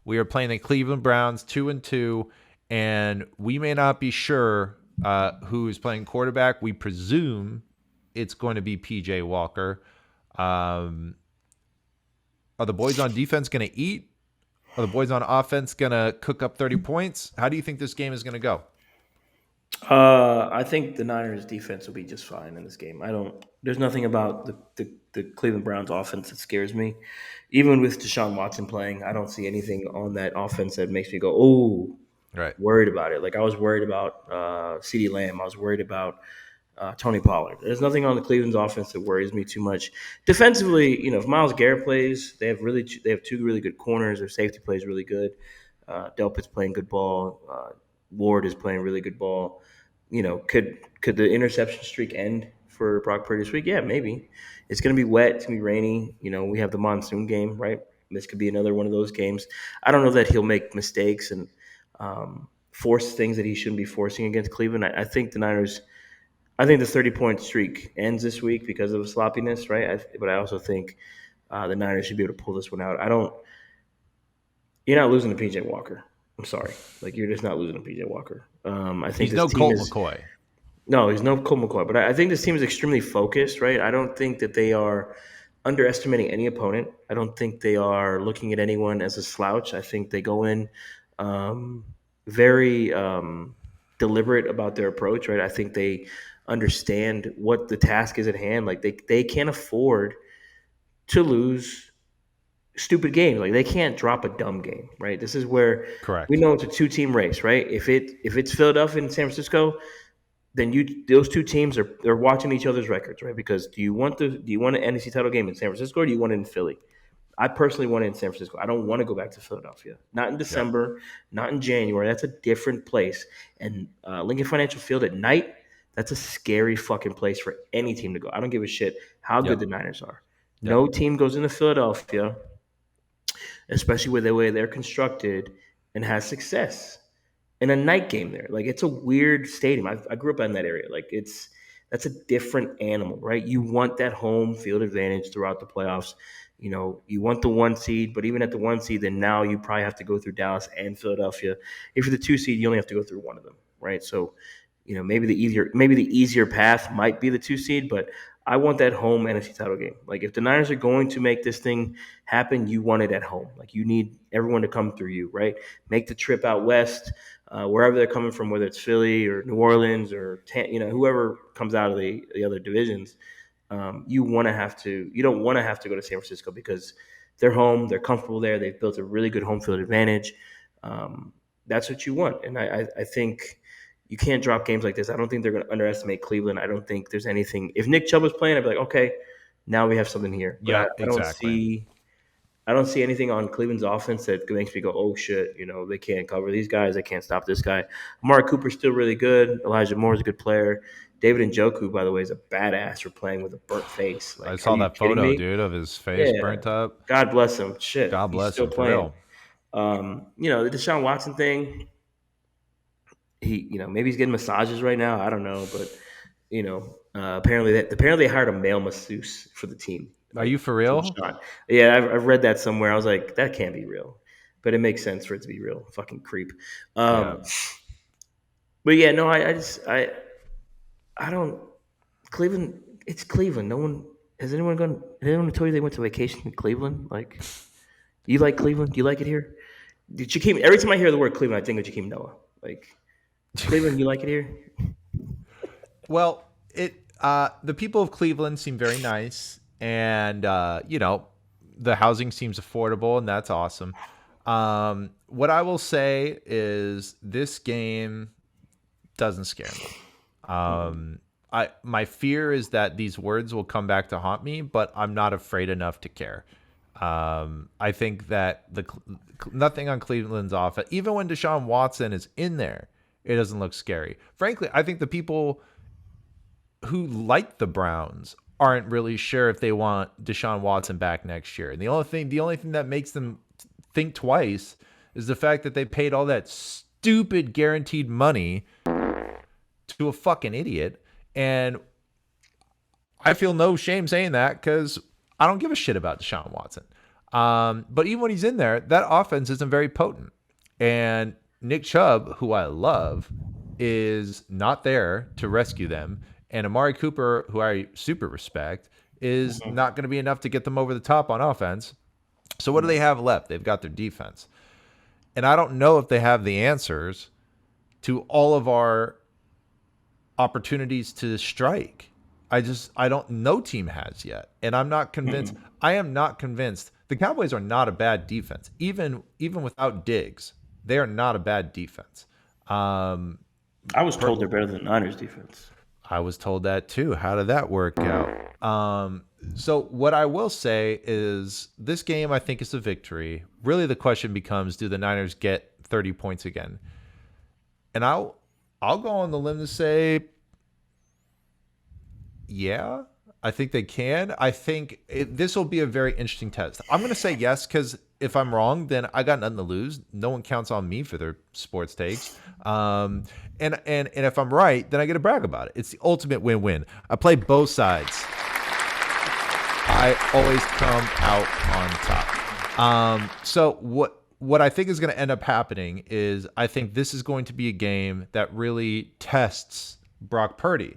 We are playing the Cleveland Browns 2-2, and we may not be sure who is playing quarterback. We presume it's going to be PJ Walker. Are the boys on defense going to eat? Are the boys on offense going to cook up 30 points? How do you think this game is going to go? I think the Niners defense will be just fine in this game. I don't. There's nothing about the Cleveland Browns offense that scares me. Even with Deshaun Watson playing, I don't see anything on that offense that makes me go, "Oh, Right. worried about it." Like I was worried about CeeDee Lamb. I was worried about Tony Pollard. There's nothing on the Cleveland's offense that worries me too much. Defensively, if Myles Garrett plays, they have two really good corners. Their safety plays really good. Delpit's playing good ball. Ward is playing really good ball. Could the interception streak end for Brock Purdy this week? Yeah, maybe. It's going to be wet. It's going to be rainy. We have the monsoon game, right? This could be another one of those games. I don't know that he'll make mistakes and force things that he shouldn't be forcing against Cleveland. I think the Niners. I think the 30-point streak ends this week because of sloppiness, right? But I also think the Niners should be able to pull this one out. I don't. You're not losing to PJ Walker. I'm sorry. Like you're just not losing to PJ Walker. I think He's this no team Colt is McCoy. no, he's no Colt McCoy, but I think this team is extremely focused, right? I don't think that they are underestimating any opponent. I don't think they are looking at anyone as a slouch. I think they go in um, very deliberate about their approach, right? I think they understand what the task is at hand. Like they can't afford to lose stupid games. Like they can't drop a dumb game, right? This is where we Correct. know it's a two-team race, right? If it's Philadelphia and San Francisco, then those two teams are watching each other's records, right? Because do you want an NFC title game in San Francisco or do you want it in Philly? I personally want it in San Francisco. I don't want to go back to Philadelphia. Not in Yep. December, not in January. That's a different place. And Lincoln Financial Field at night, that's a scary fucking place for any team to go. I don't give a shit how good Yep. the Niners are. Yep. No team goes into Philadelphia, especially with the way they're constructed, and has success in a night game there. Like it's a weird stadium. I grew up in that area. Like that's a different animal, right? You want that home field advantage throughout the playoffs. You want the one seed, but even at the one seed, then now you probably have to go through Dallas and Philadelphia. If you're the two seed, you only have to go through one of them, right? So, maybe the easier path might be the two seed, but I want that home NFC title game. Like if the Niners are going to make this thing happen, you want it at home. Like you need everyone to come through you, right? Make the trip out west, wherever they're coming from, whether it's Philly or New Orleans or whoever comes out of the other divisions. You want to have to. You don't want to have to go to San Francisco because they're home. They're comfortable there. They've built a really good home field advantage. That's what you want, and I think you can't drop games like this. I don't think they're going to underestimate Cleveland. I don't think there's anything. If Nick Chubb was playing, I'd be like, okay, now we have something here. But I, Yep. I don't Exactly. see. I don't see anything on Cleveland's offense that makes me go, oh shit, they can't cover these guys. They can't stop this guy. Amari Cooper's still really good. Elijah Moore's a good player. David Njoku, by the way, is a badass for playing with a burnt face. I Like, are saw you that kidding photo, me? dude, of his face Yeah. burnt up. God bless him. Shit. God He's bless still him for playing. real. The Deshaun Watson thing, maybe he's getting massages right now. I don't know, but apparently they hired a male masseuse for the team, Are like you for for real? Deshaun. Yeah, I've read that somewhere. I was like, that can't be real, but it makes sense for it to be real. Fucking creep. Yeah. Um, but yeah, no, I don't. Cleveland, it's Cleveland. No one has anyone gone. Has anyone told you they went to vacation in Cleveland? Like, you like Cleveland? Do you like it here? Did Jakeem? Every time I hear the word Cleveland, I think of Jakeem Noah. Like Cleveland, you like it here? Well, the people of Cleveland seem very nice, and the housing seems affordable, and that's awesome. What I will say is this game doesn't scare me. My fear is that these words will come back to haunt me, but I'm not afraid enough to care. I think that nothing on Cleveland's offense, even when Deshaun Watson is in there, it doesn't look scary. Frankly, I think the people who like the Browns aren't really sure if they want Deshaun Watson back next year. And the only thing that makes them think twice is the fact that they paid all that stupid guaranteed money to a fucking idiot. And I feel no shame saying that because I don't give a shit about Deshaun Watson. But even when he's in there, that offense isn't very potent. And Nick Chubb, who I love, is not there to rescue them. And Amari Cooper, who I super respect, is Mhm. not going to be enough to get them over the top on offense. So what do they have left? They've got their defense. And I don't know if they have the answers to all of our opportunities to strike. I don't no team has yet. And I'm not convinced. Mm-mm. I am not convinced. The Cowboys are not a bad defense. Even without Diggs, they are not a bad defense. Um I was per, told they're better than Niners defense. I was told that too. How did that work out? So what I will say is this game I think is a victory. Really the question becomes, do the Niners get 30 points again? And I'll go on the limb to say yeah, I think they can. I think this will be a very interesting test. I'm going to say yes because if I'm wrong, then I got nothing to lose. No one counts on me for their sports takes. And if I'm right, then I get to brag about it. It's the ultimate win-win. I play both sides. I always come out on top. So what I think is going to end up happening is I think this is going to be a game that really tests Brock Purdy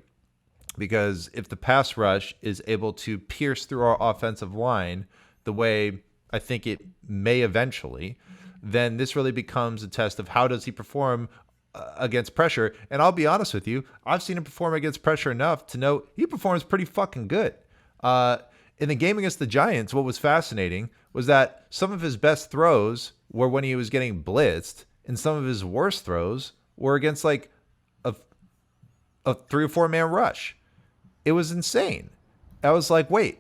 because if the pass rush is able to pierce through our offensive line the way I think it may eventually, then this really becomes a test of how does he perform against pressure. And I'll be honest with you, I've seen him perform against pressure enough to know he performs pretty fucking good. Uh, in the game against the Giants, what was fascinating was that some of his best throws were when he was getting blitzed, and some of his worst throws were against like a, a 3 or 4 man rush. It was insane. I was like, wait,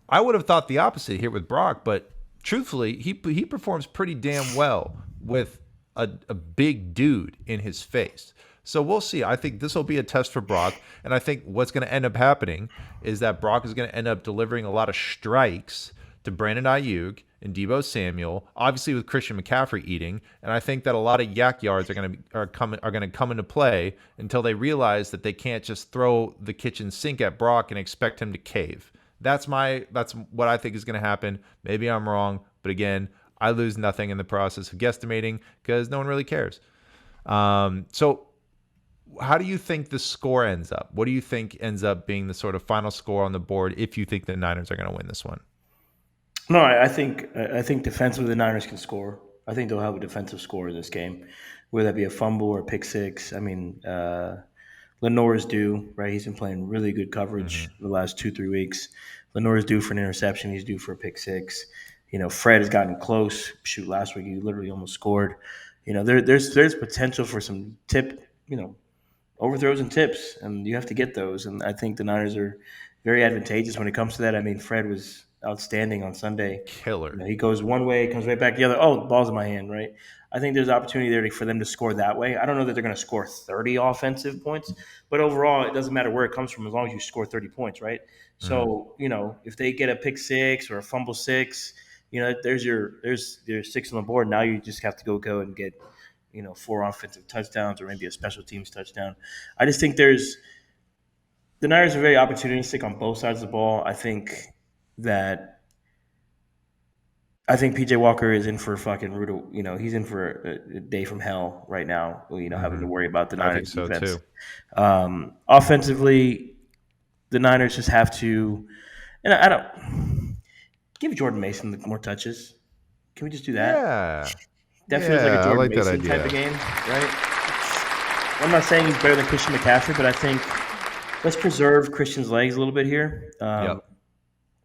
I would have thought the opposite here with Brock, but truthfully, he performs pretty damn well with a big dude in his face. So we'll see. I think this will be a test for Brock, and I think what's going to end up happening is that Brock is going to end up delivering a lot of strikes to Brandon Ayuk and Debo Samuel, obviously with Christian McCaffrey eating, and I think that a lot of yak yards are going to come into play until they realize that they can't just throw the kitchen sink at Brock and expect him to cave. That's what I think is going to happen. Maybe I'm wrong, but again, I lose nothing in the process of guesstimating because no one really cares. So how do you think the score ends up? What do you think ends up being the sort of final score on the board if you think the Niners are going to win this one? No, I think defensively the Niners can score. I think they'll have a defensive score in this game, whether that be a fumble or a pick six. I mean, Lenore is due, right? He's been playing really good Mm-hmm. coverage the last 2 3 weeks. Lenore is due for an interception. He's due for a pick six. Fred has gotten close. Shoot, last week he literally almost scored. There's potential for some overthrows and tips, and you have to get those. And I think the Niners are very advantageous when it comes to that. I mean, Fred was outstanding on Sunday. Killer. He goes one way, comes right back the other. Oh, the ball's in my hand, right? I think there's opportunity there for them to score that way. I don't know that they're going to score 30 offensive points, but overall, it doesn't matter where it comes from as long as you score 30 points, right? Mm-hmm. So, if they get a pick six or a fumble six, there's your six on the board. Now you just have to go and get, 4 offensive touchdowns or maybe a special teams touchdown. I just think the Niners are very opportunistic on both sides of the ball. That I think PJ Walker is in for fucking brutal. He's in for a day from hell right now. Having to Mm-hmm. worry about the I think Niners so defense. too. Offensively, the Niners just have to, and I don't give Jordan Mason more touches. Can we just do that? Yeah. That feels like a Yeah, I Jordan like that Mason type of idea. game, right? I'm not saying he's better than Christian McCaffrey, but I think let's preserve Christian's legs a little bit here. Yep.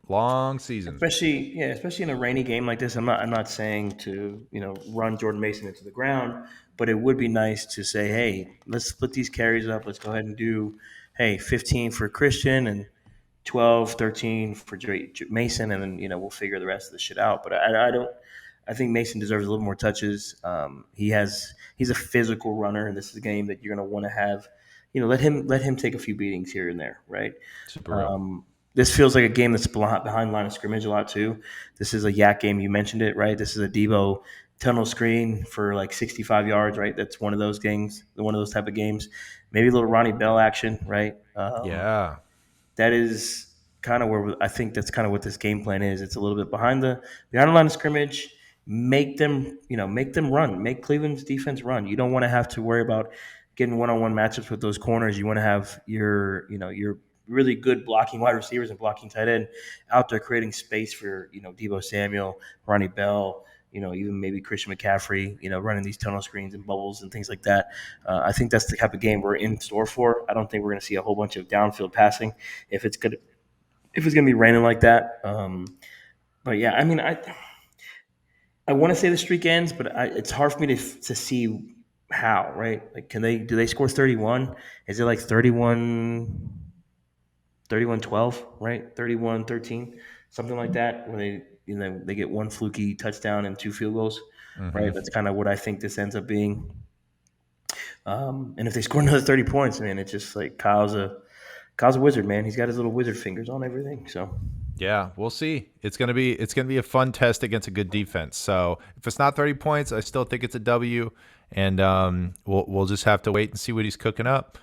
Long season. Especially in a rainy game like this. I'm not saying to run Jordan Mason into the ground, but it would be nice to say, hey, let's split these carries up. Let's go ahead and do 15 for Christian and 12, 13 for Mason, and then we'll figure the rest of the shit out. But I don't. I think Mason deserves a little more touches. He's a physical runner, and this is a game that you're going to want to have. Let him take a few beatings here and there, right? Super real. This feels like a game that's behind line of scrimmage a lot too. This is a yak game. You mentioned it, right? This is a Debo tunnel screen for like 65 yards, right? That's one of those games, one of those type of games. Maybe a little Ronnie Bell action, right? Yeah. That is. kind of where I think that's kind of what this game plan is. It's a little bit behind the line of scrimmage. Make them, make them run. Make Cleveland's defense run. You don't want to have to worry about getting one-on-one matchups with those corners. You want to have your really good blocking wide receivers and blocking tight end out there creating space for Debo Samuel, Ronnie Bell, even maybe Christian McCaffrey, running these tunnel screens and bubbles and things like that. I think that's the type of game we're in store for. I don't think we're going to see a whole bunch of downfield passing if it's going to be raining like that. But yeah, I mean, I want to say the streak ends, but it's hard for me to see how, right? Like, do they score 31? Is it like 31-12, right? 31-13, something like that, where they get one fluky touchdown and two field goals, Hmm. right? That's kind of what I think this ends up being. And if they score another 30 points, man, it's just like Kyle's a wizard, man. He's got his little wizard fingers on everything. So Yeah, we'll see. It's gonna be a fun test against a good defense. So if it's not 30 points, I still think it's a W, and we'll just have to wait and see what he's cooking up.